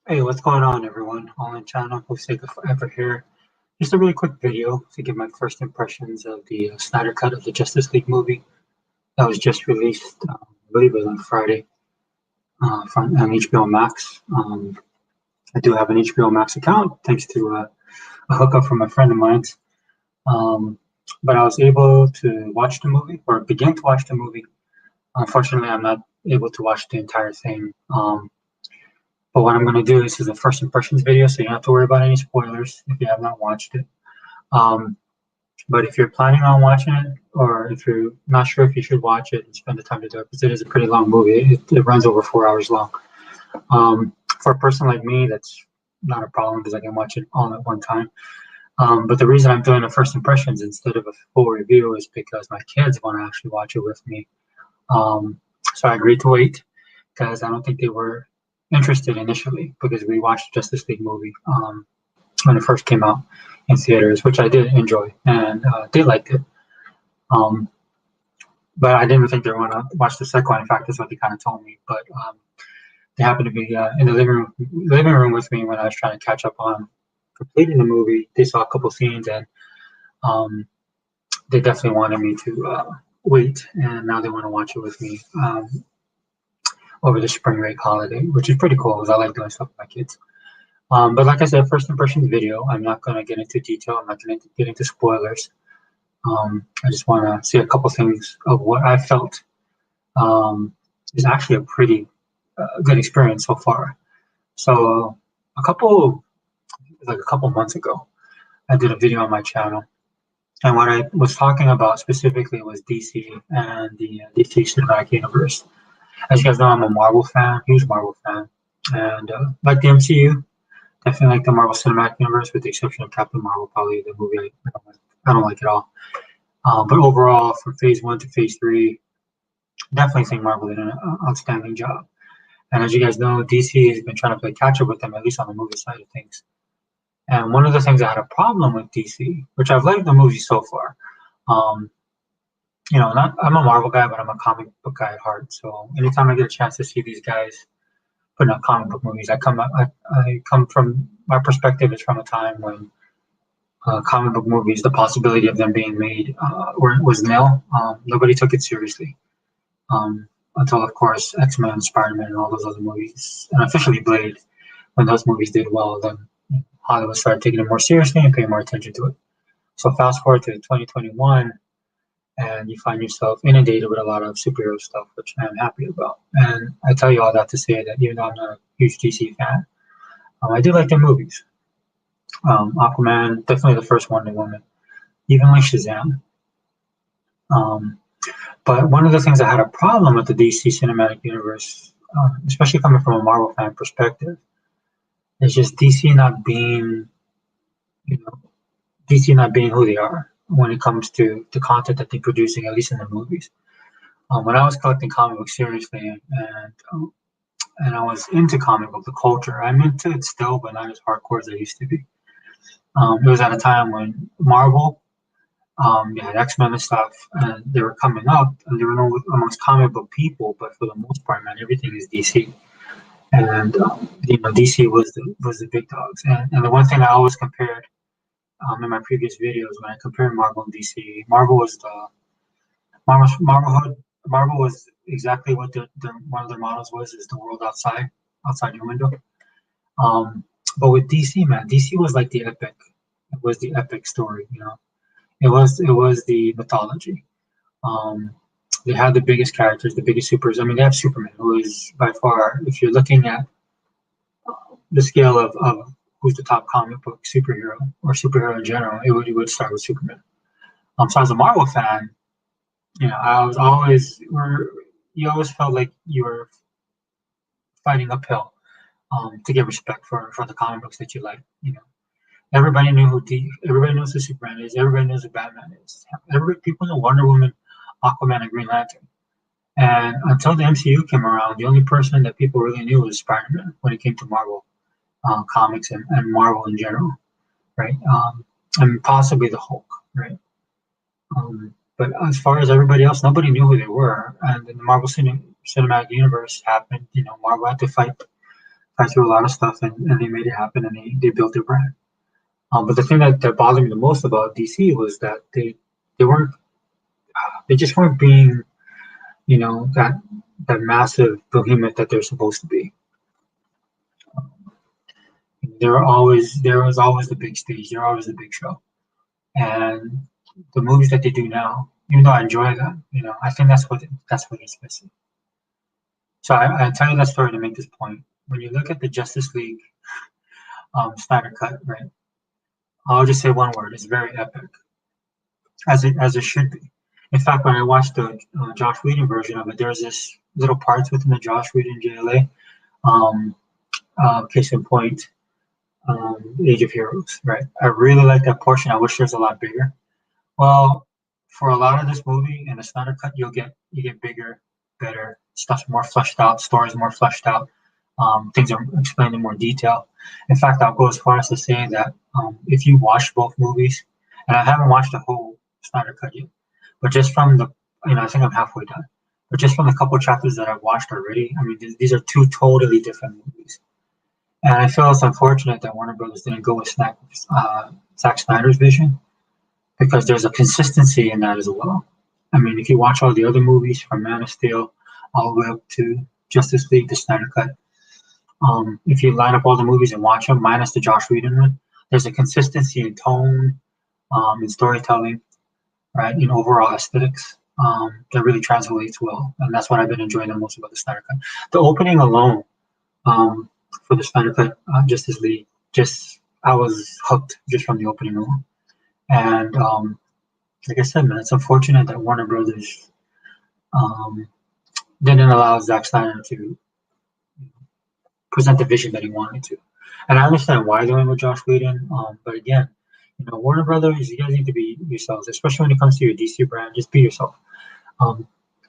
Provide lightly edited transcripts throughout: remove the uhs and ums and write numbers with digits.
Hey, what's going on, everyone? On the channel, Jose Forever here. Just a really quick video to give my first impressions of the Snyder cut of the Justice League movie that was just released. I believe it was on Friday from on HBO Max. I do have an HBO Max account thanks to a hookup from a friend of mine. Um, but I was able to watch the movie or begin to watch the movie. Unfortunately, I'm not able to watch the entire thing. But what I'm going to do is a first impressions video, so you don't have to worry about any spoilers if you have not watched it. Um, but if you're planning on watching it, or if you're not sure if you should watch it and spend the time to do it, because it is a pretty long movie, it runs over 4 hours long. For a person like me, that's not a problem because I can watch it all at one time. But the reason I'm doing a first impressions instead of a full review is because my kids want to actually watch it with me. So I agreed to wait because I don't think they were interested initially because we watched the Justice League movie when it first came out in theaters, which I did enjoy and they liked it. Um, but I didn't think they were going to watch the second one. In fact, that's what they kind of told me. But they happened to be in the living room with me when I was trying to catch up on completing the movie. They saw a couple scenes and um, they definitely wanted me to wait, and now they want to watch it with me over the spring break holiday, which is pretty cool because I like doing stuff with my kids. But like I said, first impressions video. I'm not going to get into detail. I'm not going to get into spoilers. I just want to see a couple things of what I felt is actually a pretty good experience so far. So a couple, like a couple months ago, I did a video on my channel, and what I was talking about specifically was DC and the DC Cinematic Universe. As you guys know, I'm a Marvel fan, huge Marvel fan, and like the MCU. Definitely like the Marvel Cinematic Universe, with the exception of Captain Marvel, probably the movie I don't like at all. But overall, from Phase 1 to Phase 3, definitely think Marvel did an outstanding job. And as you guys know, DC has been trying to play catch up with them, at least on the movie side of things. And one of the things I had a problem with DC, which I've liked the movie so far, um, not I'm a Marvel guy, but I'm a comic book guy at heart. So anytime I get a chance to see these guys putting out comic book movies, I come from my perspective is from a time when comic book movies, the possibility of them being made was nil. Nobody took it seriously until, of course, X-Men, Spider-Man, and all those other movies, and officially Blade. When those movies did well, then Hollywood started taking it more seriously and paying more attention to it. So fast forward to 2021, and you find yourself inundated with a lot of superhero stuff, which I'm happy about. And I tell you all that to say that even though I'm not a huge DC fan, I do like their movies. Aquaman, definitely the first Wonder Woman, even like Shazam. Um, but one of the things I had a problem with the DC Cinematic Universe, especially coming from a Marvel fan perspective, is just you know, DC not being who they are when it comes to the content that they're producing, at least in the movies. When I was collecting comic books seriously and I was into comic book, the culture, I'm into it still, but not as hardcore as I used to be. It was at a time when Marvel, you had X-Men and stuff, and they were coming up, and they were known amongst comic book people, but for the most part, man, everything is DC. And DC was the big dogs. And the one thing I always compared in my previous videos when I compared Marvel and DC, Marvel Marvel was exactly what the one of their models was, is the world outside your window. But with DC, man, DC was like the epic. It was the epic story, you know. It was the mythology. Um, they had the biggest characters, the biggest supers. I mean, they have Superman, who is by far, if you're looking at the scale of who's the top comic book superhero or superhero in general, it would start with Superman. So as a Marvel fan, I was always, you always felt like you were fighting uphill to get respect for the comic books that you like. Everybody knows who Superman is. Everybody knows who Batman is. People know Wonder Woman, Aquaman, and Green Lantern. And until the MCU came around, the only person that people really knew was Spider-Man when it came to Marvel comics and Marvel in general, right? And possibly the Hulk, right? But as far as everybody else, nobody knew who they were. And then the Marvel Cinematic Universe happened. Marvel had to fight fight through a lot of stuff, and they made it happen, and they built their brand. But the thing that bothered me the most about DC was that they weren't they just weren't being, that massive behemoth that they're supposed to be. There was always the big stage, there was always the big show, and the movies that they do now, even though I enjoy them, I think that's what it's missing. So I tell you that story to make this point. When you look at the Justice League Snyder cut, right? I'll just say one word: it's very epic, as it should be. In fact, when I watched the Josh Whedon version of it, there's this little parts within the Josh Whedon JLA. Um, Case in point, Age of Heroes, right? I really like that portion. I wish there was a lot bigger. Well, for a lot of this movie and the Snyder cut, you get bigger, better stuff's more fleshed out, stories more fleshed out, things are explained in more detail. In fact, I'll go as far as to say that if you watch both movies, and I haven't watched the whole Snyder cut yet, but just from I think I'm halfway done. But just from the couple chapters that I've watched already, I mean, these are two totally different movies. And I feel it's unfortunate that Warner Brothers didn't go with Zack Snyder's vision, because there's a consistency in that as well. I mean, if you watch all the other movies from Man of Steel all the way up to Justice League, the Snyder Cut, if you line up all the movies and watch them, minus the Josh Whedon one, there's a consistency in tone, in storytelling, right, in overall aesthetics, that really translates well. And that's what I've been enjoying the most about the Snyder Cut. The opening alone, for the Snyder Cut Justice League, I was hooked just from the opening alone. And like I said, man, it's unfortunate that Warner Brothers didn't allow Zack Snyder to present the vision that he wanted to. And I understand why they went with Josh Whedon, but again, Warner Brothers, you guys need to be yourselves, especially when it comes to your DC brand. Just be yourself.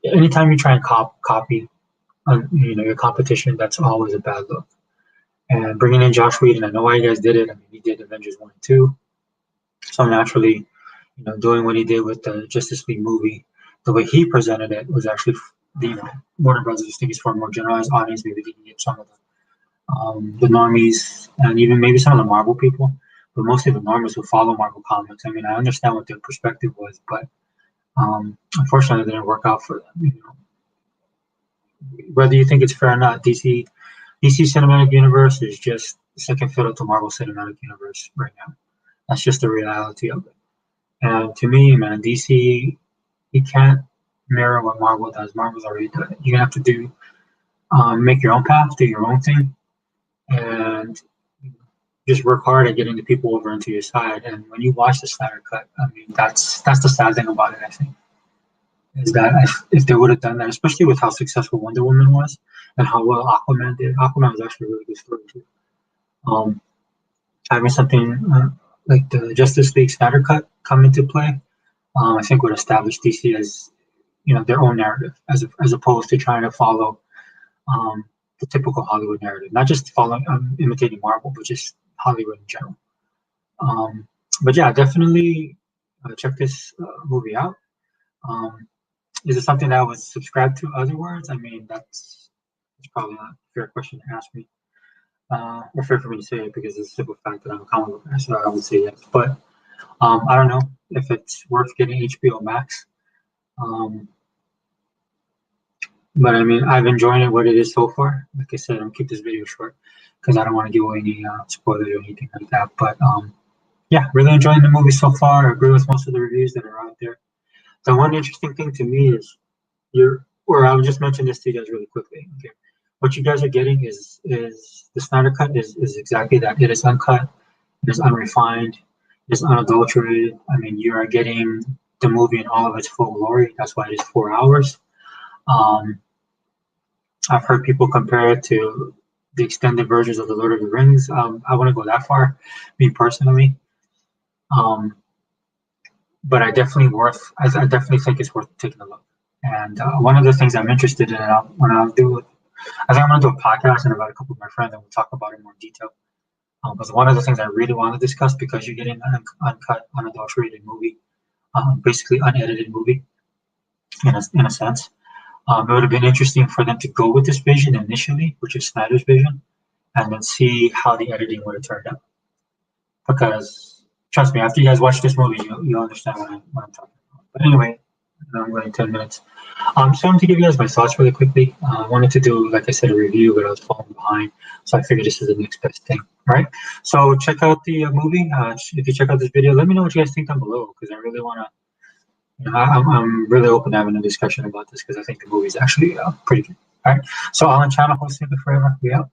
Anytime you try and copy, your competition, that's always a bad look. And bringing in Josh Whedon, I know why you guys did it. I mean, he did Avengers 1 and 2. So naturally, doing what he did with the Justice League movie, the way he presented it was actually, Warner Brothers was thinking for a more generalized audience. Maybe they can get some of the normies and even maybe some of the Marvel people, but mostly the normies who follow Marvel comics. I mean, I understand what their perspective was, but unfortunately, it didn't work out for them. Whether you think it's fair or not, DC Cinematic Universe is just second fiddle to Marvel Cinematic Universe right now. That's just the reality of it. And to me, man, DC, you can't mirror what Marvel does. Marvel's already done it. You're gonna have to make your own path, do your own thing, and just work hard at getting the people over into your side. And when you watch the Snyder Cut, I mean, that's the sad thing about it. I think is that if they would have done that, especially with how successful Wonder Woman was and how well Aquaman did. Aquaman was actually a really good story too. Having something like the Justice League Snyder Cut come into play, I think would establish DC as their own narrative, as opposed to trying to follow the typical Hollywood narrative, not just following imitating Marvel, but just Hollywood in general. But yeah, definitely check this movie out. Is it something that I would subscribe to otherwise? I mean, that's probably not a fair question to ask me. Or fair for me to say it, because it's a simple fact that I'm a comic book fan, so I would say yes. But I don't know if it's worth getting HBO Max. But I mean, I've enjoyed it what it is so far. Like I said, I'm keep this video short because I don't want to give away any spoilers or anything like that. But yeah, really enjoying the movie so far. I agree with most of the reviews that are out there. The one interesting thing to me is I'll just mention this to you guys really quickly. Okay, what you guys are getting is the Snyder Cut is exactly that. It is uncut, it is unrefined, it is unadulterated. I mean, you are getting the movie in all of its full glory. That's why it is 4 hours. I've heard people compare it to the extended versions of the Lord of the Rings. I wouldn't go that far, me personally. But I definitely think it's worth taking a look. And one of the things I'm interested in, I think I'm going to do a podcast in about a couple of my friends, and we'll talk about it in more detail. But one of the things I really want to discuss, because you're getting an uncut, unadulterated movie, basically unedited movie, in a sense. It would have been interesting for them to go with this vision initially, which is Snyder's vision, and then see how the editing would have turned out. Because trust me, after you guys watch this movie, you'll understand what I'm talking about. But anyway, I'm going 10 minutes. So I wanted to give you guys my thoughts really quickly. I wanted to do, like I said, a review, but I was falling behind. So I figured this is the next best thing, right? So check out the movie. If you check out this video, let me know what you guys think down below, because I really want to, I'm really open to having a discussion about this, because I think the movie is actually pretty good. All right. So Alan Channel, hosting it forever. We out.